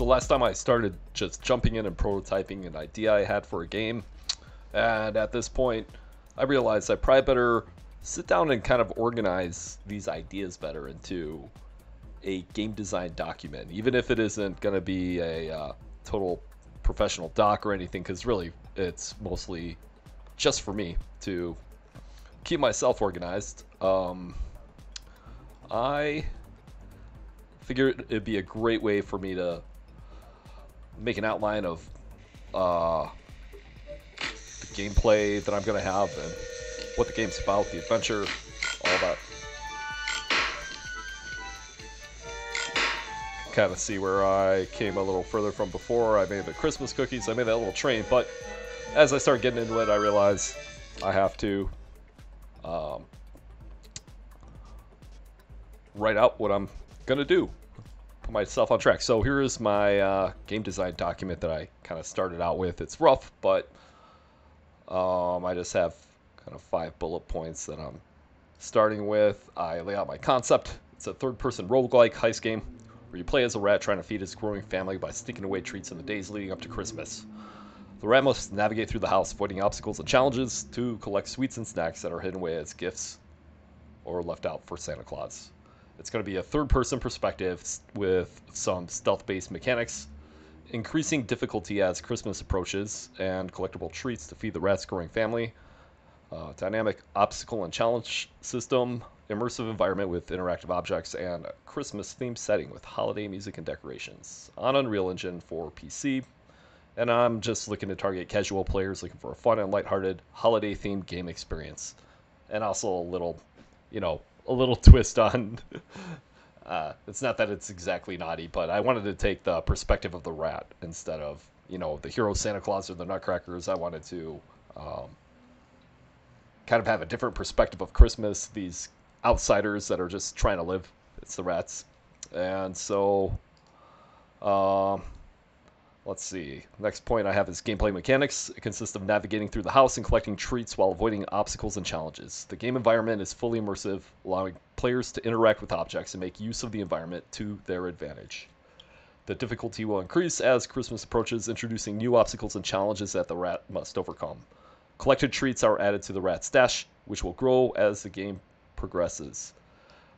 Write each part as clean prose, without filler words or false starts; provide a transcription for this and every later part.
last time I started just jumping in and prototyping an idea I had for a game, and at this point, I realized I probably better sit down and kind of organize these ideas better into a game design document, even if it isn't going to be a total professional doc or anything, because really it's mostly just for me to keep myself organized. I figured it'd be a great way for me to make an outline of the gameplay that I'm going to have and what the game's about, the adventure, all that. Kind of see where I came a little further from before. I made the Christmas cookies, I made that little train, but as I start getting into it, I realize I have to write out what I'm going to do. Put myself on track. So here is my game design document that I kind of started out with. It's rough, but I just have kind of 5 bullet points that I'm starting with. I lay out my concept. It's a third-person roguelike heist game where you play as a rat trying to feed his growing family by sneaking away treats in the days leading up to Christmas. The rat must navigate through the house, avoiding obstacles and challenges to collect sweets and snacks that are hidden away as gifts or left out for Santa Claus. It's going to be a third-person perspective with some stealth-based mechanics, increasing difficulty as Christmas approaches, and collectible treats to feed the rat's growing family. Dynamic obstacle and challenge system, immersive environment with interactive objects, and a Christmas-themed setting with holiday music and decorations on Unreal Engine for PC. And I'm just looking to target casual players looking for a fun and lighthearted holiday-themed game experience, and also a little, a little twist on. It's not that it's exactly naughty, but I wanted to take the perspective of the rat instead of, the hero Santa Claus or the Nutcrackers. I wanted to kind of have a different perspective of Christmas, these outsiders that are just trying to live. It's the rats. And so, let's see. Next point I have is gameplay mechanics. It consists of navigating through the house and collecting treats while avoiding obstacles and challenges. The game environment is fully immersive, allowing players to interact with objects and make use of the environment to their advantage. The difficulty will increase as Christmas approaches, introducing new obstacles and challenges that the rat must overcome. Collected treats are added to the rat stash, which will grow as the game progresses.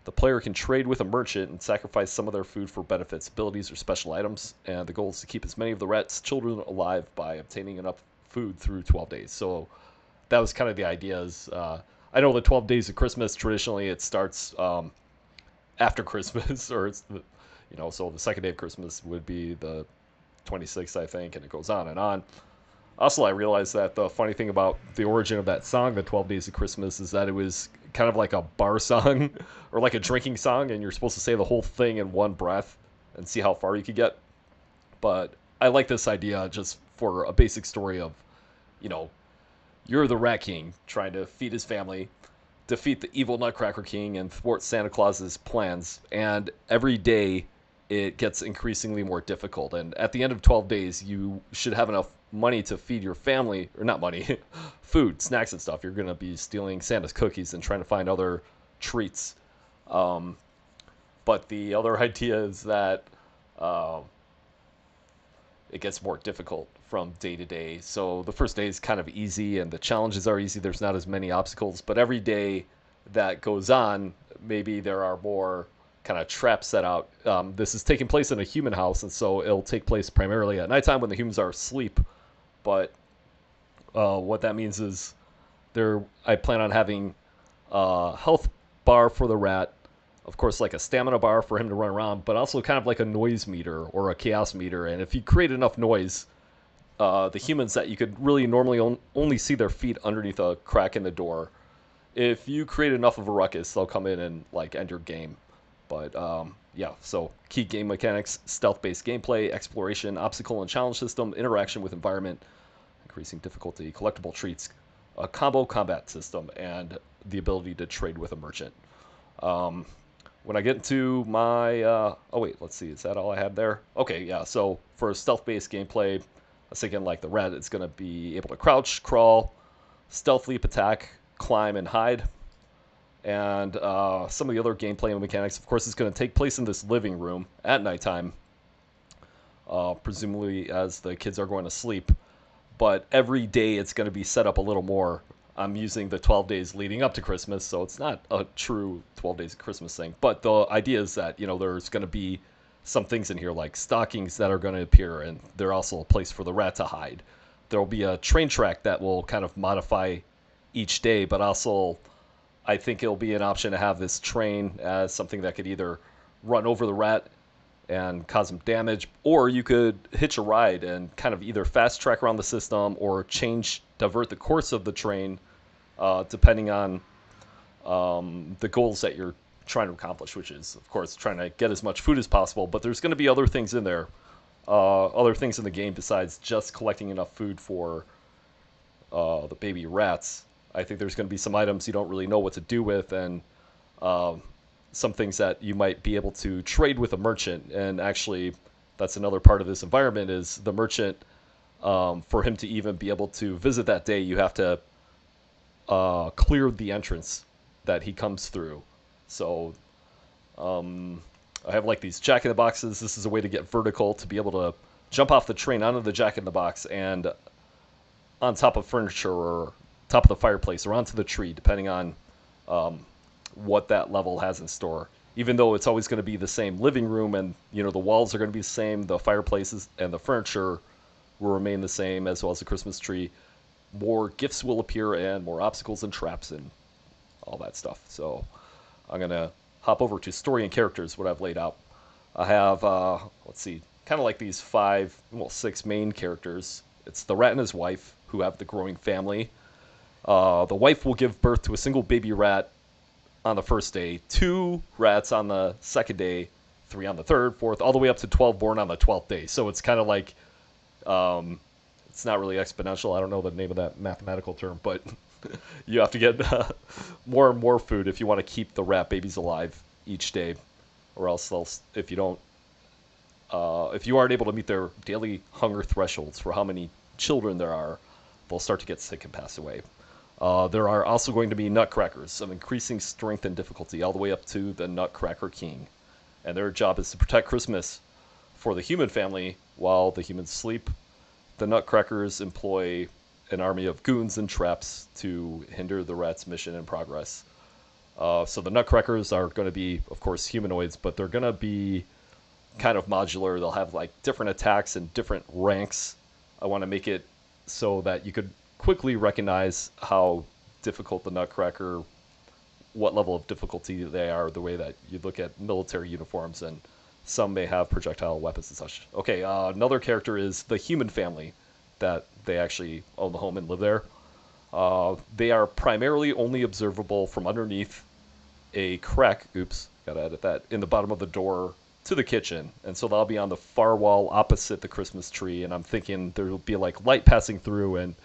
The player can trade with a merchant and sacrifice some of their food for benefits, abilities, or special items, and the goal is to keep as many of the rat's children alive by obtaining enough food through 12 days. So that was kind of the idea. I know the 12 days of Christmas, traditionally it starts after Christmas, or it's, so the second day of Christmas would be the 26th, I think, and it goes on and on. Also, I realized that the funny thing about the origin of that song, the 12 Days of Christmas, is that it was kind of like a bar song or like a drinking song, and you're supposed to say the whole thing in one breath and see how far you could get. But I like this idea just for a basic story of, you're the Rat King trying to feed his family, defeat the evil Nutcracker King, and thwart Santa Claus's plans. And every day it gets increasingly more difficult. And at the end of 12 days, you should have enough money to feed your family, or not money, food, snacks and stuff. You're going to be stealing Santa's cookies and trying to find other treats. But the other idea is that it gets more difficult from day to day. So the first day is kind of easy and the challenges are easy. There's not as many obstacles, but every day that goes on, maybe there are more kind of traps set out. This is taking place in a human house, and so it'll take place primarily at nighttime when the humans are asleep. But what that means is I plan on having a health bar for the rat, of course, like a stamina bar for him to run around, but also kind of like a noise meter or a chaos meter. And if you create enough noise, the humans that you could really normally only see their feet underneath a crack in the door, if you create enough of a ruckus, they'll come in and end your game. But so key game mechanics: stealth-based gameplay, exploration, obstacle and challenge system, interaction with environment, increasing difficulty, collectible treats, a combo combat system, and the ability to trade with a merchant. When I get into my... let's see, is that all I had there? Okay, yeah, so for stealth-based gameplay, I was thinking like the rat is going to be able to crouch, crawl, stealth leap, attack, climb, and hide. And some of the other gameplay mechanics, of course, is going to take place in this living room at nighttime. presumably as the kids are going to sleep. But every day it's going to be set up a little more. I'm using the 12 days leading up to Christmas, so it's not a true 12 days of Christmas thing. But the idea is that, there's going to be some things in here like stockings that are going to appear, and they're also a place for the rat to hide. There will be a train track that will kind of modify each day, but also I think it'll be an option to have this train as something that could either run over the rat and cause him damage, or you could hitch a ride and kind of either fast track around the system or divert the course of the train, depending on the goals that you're trying to accomplish, which is, of course, trying to get as much food as possible. But there's going to be other things in there, other things in the game besides just collecting enough food for the baby rats. I think there's going to be some items you don't really know what to do with, and some things that you might be able to trade with a merchant. And actually, that's another part of this environment is the merchant. For him to even be able to visit that day, you have to clear the entrance that he comes through. So I have like these jack-in-the-boxes. This is a way to get vertical to be able to jump off the train onto the jack-in-the-box and on top of furniture or top of the fireplace or onto the tree, depending on what that level has in store. Even though it's always going to be the same living room and the walls are going to be the same, the fireplaces and the furniture will remain the same, as well as the Christmas tree. More gifts will appear and more obstacles and traps and all that stuff. So I'm going to hop over to story and characters, what I've laid out. I have, let's see, kind of like these 6 main characters. It's the rat and his wife, who have the growing family. The wife will give birth to a single baby rat on the first day, 2 rats on the second day, 3 on the third, fourth, all the way up to 12 born on the 12th day. So it's kind of like, it's not really exponential. I don't know the name of that mathematical term, but you have to get more and more food if you want to keep the rat babies alive each day, or else if you aren't able to meet their daily hunger thresholds for how many children there are, they'll start to get sick and pass away. There are also going to be nutcrackers of increasing strength and difficulty all the way up to the Nutcracker King. And their job is to protect Christmas for the human family while the humans sleep. The nutcrackers employ an army of goons and traps to hinder the rat's mission and progress. So the nutcrackers are going to be, of course, humanoids, but they're going to be kind of modular. They'll have like different attacks and different ranks. I want to make it so that you could quickly recognize how difficult the nutcracker, what level of difficulty they are, the way that you look at military uniforms, and some may have projectile weapons and such. Okay, another character is the human family, that they actually own the home and live there. They are primarily only observable from underneath a crack, oops, gotta edit that, in the bottom of the door to the kitchen. And so they'll be on the far wall opposite the Christmas tree, and I'm thinking there will be like light passing through, and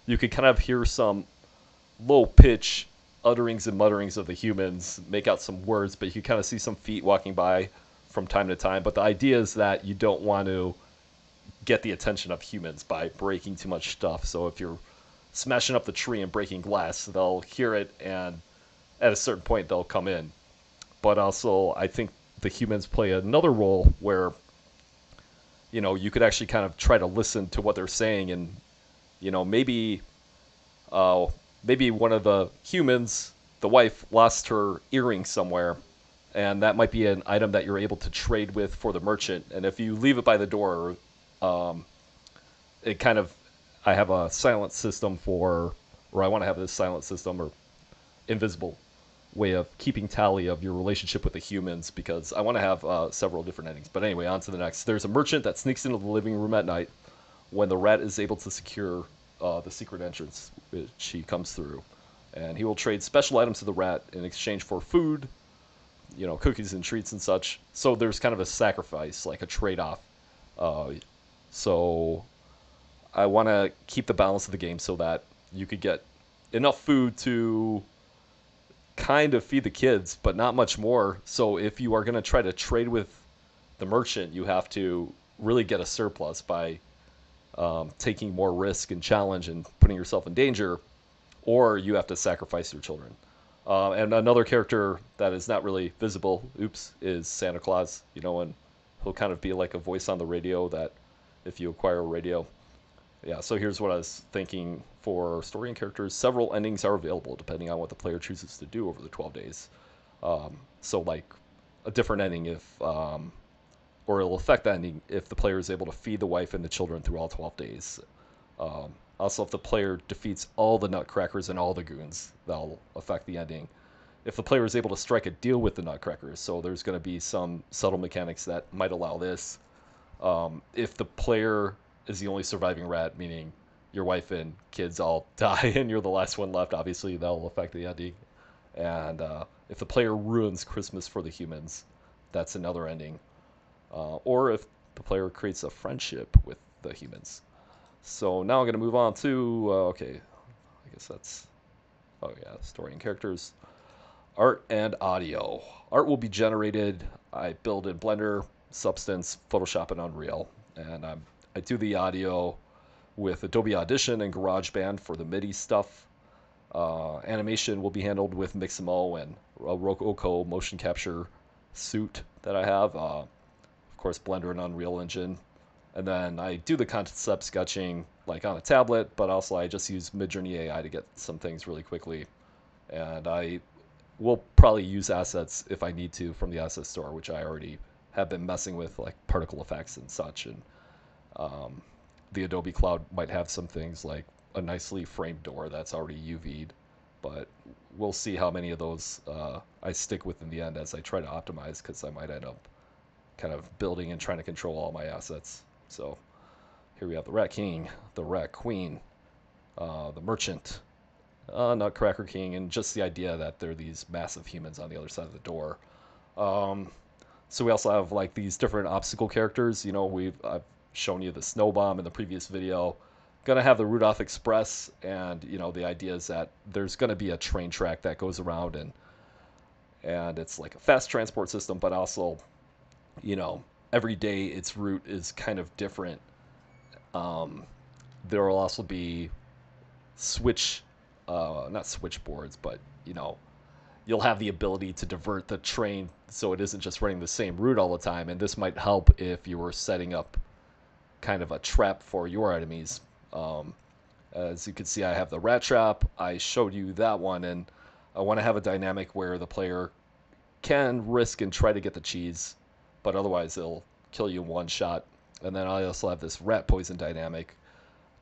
you could kind of hear some low-pitch utterings and mutterings of the humans, make out some words, but you kind of see some feet walking by from time to time. But the idea is that you don't want to get the attention of humans by breaking too much stuff. So if you're smashing up the tree and breaking glass, they'll hear it, and at a certain point they'll come in. But also, I think the humans play another role where, you could actually kind of try to listen to what they're saying, and maybe one of the humans, the wife, lost her earring somewhere, and that might be an item that you're able to trade with for the merchant. And if you leave it by the door, I have a silent system or I want to have this silent system or invisible way of keeping tally of your relationship with the humans, because I want to have several different endings. But anyway, on to the next. There's a merchant that sneaks into the living room at night when the rat is able to secure the secret entrance which he comes through, and he will trade special items to the rat in exchange for food, cookies and treats and such. So there's kind of a sacrifice, like a trade-off. So I want to keep the balance of the game so that you could get enough food to kind of feed the kids, but not much more. So if you are going to try to trade with the merchant, you have to really get a surplus by taking more risk and challenge and putting yourself in danger, or you have to sacrifice your children. And another character that is not really visible, is Santa Claus, and He'll kind of be like a voice on the radio that if you acquire a radio. Yeah, so here's what I was thinking for story and characters. Several endings are available depending on what the player chooses to do over the 12 days. So like a different ending if, or it'll affect the ending if the player is able to feed the wife and the children through all 12 days. Also, if the player defeats all the Nutcrackers and all the goons, that'll affect the ending. If the player is able to strike a deal with the Nutcrackers, so there's going to be some subtle mechanics that might allow this. If the player is the only surviving rat, meaning your wife and kids all die and you're the last one left, obviously that'll affect the ending. And if the player ruins Christmas for the humans, that's another ending. Or if the player creates a friendship with the humans. So now I'm going to move on to, okay, I guess that's, oh yeah, story and characters. Art and audio. Art will be generated, I build in Blender, Substance, Photoshop, and Unreal. And I do the audio with Adobe Audition and GarageBand for the MIDI stuff. Animation will be handled with Mixamo and a Rococo motion capture suite that I have. Of course, Blender and Unreal Engine. And then I do the concept sketching like on a tablet, but also I just use Midjourney AI to get some things really quickly. And I will probably use assets if I need to from the asset store, which I already have been messing with, like particle effects and such. And the Adobe Cloud might have some things like a nicely framed door that's already UV'd, but we'll see how many of those I stick with in the end as I try to optimize, because I might end up kind of building and trying to control all my assets. So here we have the Rat King, the Rat Queen, the Merchant, Nutcracker King, and just the idea that there are these massive humans on the other side of the door. So we also have like these different obstacle characters. You know, I've shown you the Snow Bomb in the previous video. Gonna have the Rudolph Express, and you know the idea is that there's gonna be a train track that goes around, and it's like a fast transport system, but also, you know, every day its route is kind of different. There will also be not switchboards, but you know, you'll have the ability to divert the train so it isn't just running the same route all the time. And this might help if you were setting up kind of a trap for your enemies. As you can see, I have the rat trap. I showed you that one, and I want to have a dynamic where the player can risk and try to get the cheese, but otherwise it'll kill you in one shot. And then I also have this rat poison dynamic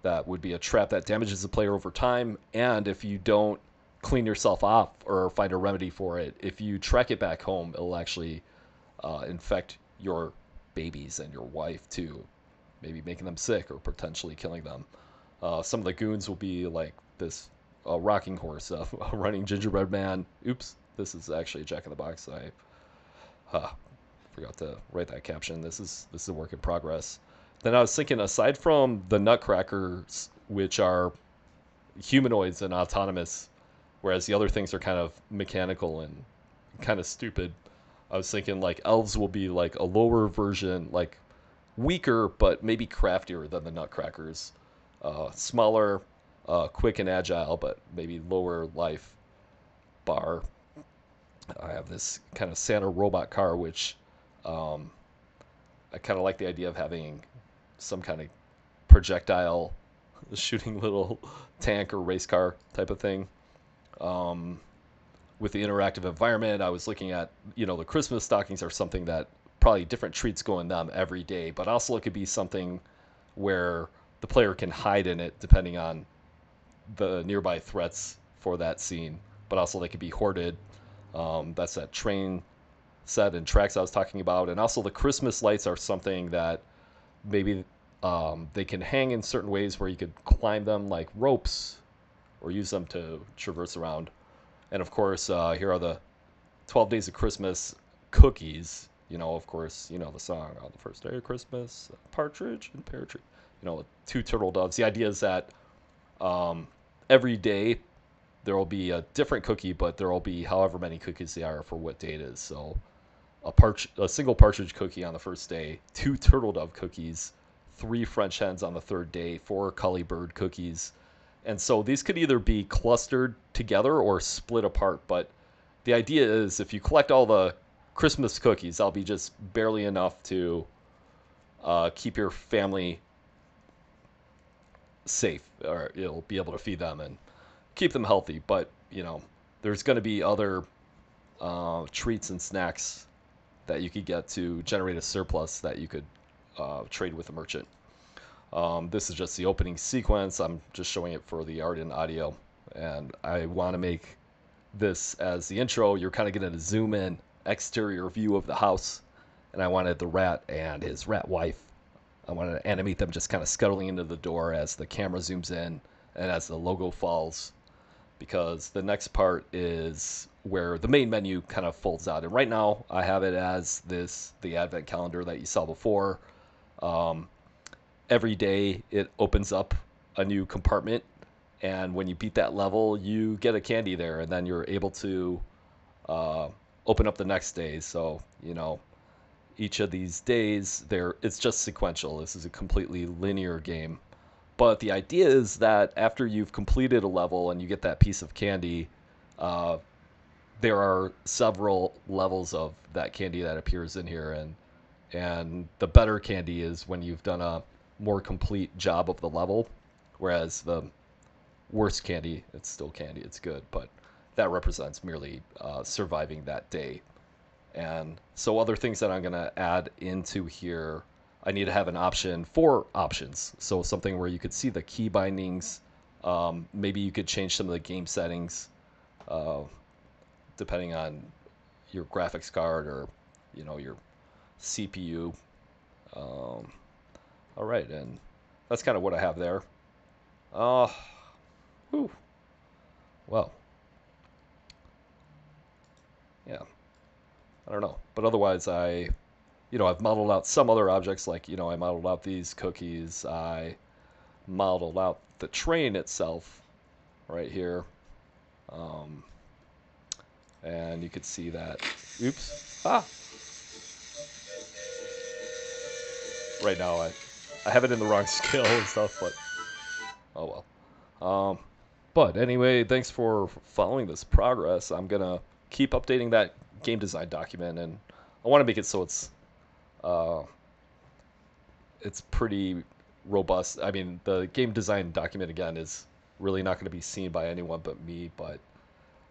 that would be a trap that damages the player over time, and if you don't clean yourself off or find a remedy for it, if you track it back home, it'll actually infect your babies and your wife too, maybe making them sick or potentially killing them. Some of the goons will be like this rocking horse, a running gingerbread man. Oops, this is actually a Jack-in-the-Box. I forgot to write that caption. This is a work in progress. Then I was thinking, aside from the Nutcrackers, which are humanoids and autonomous, whereas the other things are kind of mechanical and kind of stupid, I was thinking like elves will be like a lower version, like weaker but maybe craftier than the Nutcrackers. Smaller, quick and agile, but maybe lower life bar. I have this kind of Santa robot car, which I kind of like the idea of having some kind of projectile shooting little tank or race car type of thing. With the interactive environment, I was looking at, you know, the Christmas stockings are something that probably different treats go in them every day, but also it could be something where the player can hide in it depending on the nearby threats for that scene, but also they could be hoarded. That's that train set and tracks I was talking about. And also the Christmas lights are something that maybe they can hang in certain ways where you could climb them like ropes or use them to traverse around. And of course, here are the 12 Days of Christmas cookies. You know, of course, you know the song, on the first day of Christmas, partridge and pear tree. You know, 2 turtle doves. The idea is that every day there will be a different cookie, but there will be however many cookies they are for what day it is. So a single partridge cookie on the first day, 2 turtle dove cookies, 3 French hens on the 3rd day, 4 Cully bird cookies. And so these could either be clustered together or split apart. But the idea is if you collect all the Christmas cookies, that'll be just barely enough to keep your family safe, or it'll be able to feed them and keep them healthy. But there's going to be other treats and snacks that you could get to generate a surplus that you could trade with a merchant. This is just the opening sequence. I'm just showing it for the art and audio, and I want to make this as the intro. You're kind of getting a zoom in exterior view of the house, and I wanted the rat and his rat wife. I wanted to animate them just kind of scuttling into the door as the camera zooms in and as the logo falls, because the next part is where the main menu kind of folds out. And right now I have it as the advent calendar that you saw before. Every day it opens up a new compartment, and when you beat that level you get a candy there, and then you're able to open up the next day. So each of these days it's just sequential. This is a completely linear game. But the idea is that after you've completed a level and you get that piece of candy, there are several levels of that candy that appears in here, and the better candy is when you've done a more complete job of the level, whereas the worst candy, it's still candy, it's good, but that represents merely surviving that day. And so other things that I'm going to add into here, I need to have an option for options. So something where you could see the key bindings. Maybe you could change some of the game settings depending on your graphics card or your CPU. All right, and that's kind of what I have there. Whew. Well, yeah, I don't know, but otherwise I've modeled out some other objects, like I modeled out these cookies. I modeled out the train itself right here, and you could see that. Oops! Right now I have it in the wrong scale and stuff, but oh well. But anyway, thanks for following this progress. I'm gonna keep updating that game design document, and I want to make it so it's pretty robust. I mean, the game design document again is really not going to be seen by anyone but me, but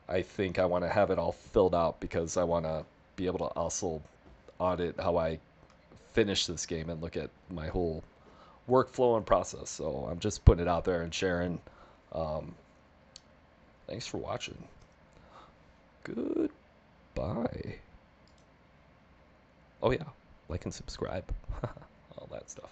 I think I want to have it all filled out because I want to be able to also audit how I finish this game and look at my whole workflow and process. So I'm just putting it out there and sharing. Thanks for watching. Goodbye. Oh yeah, like and subscribe. All that stuff.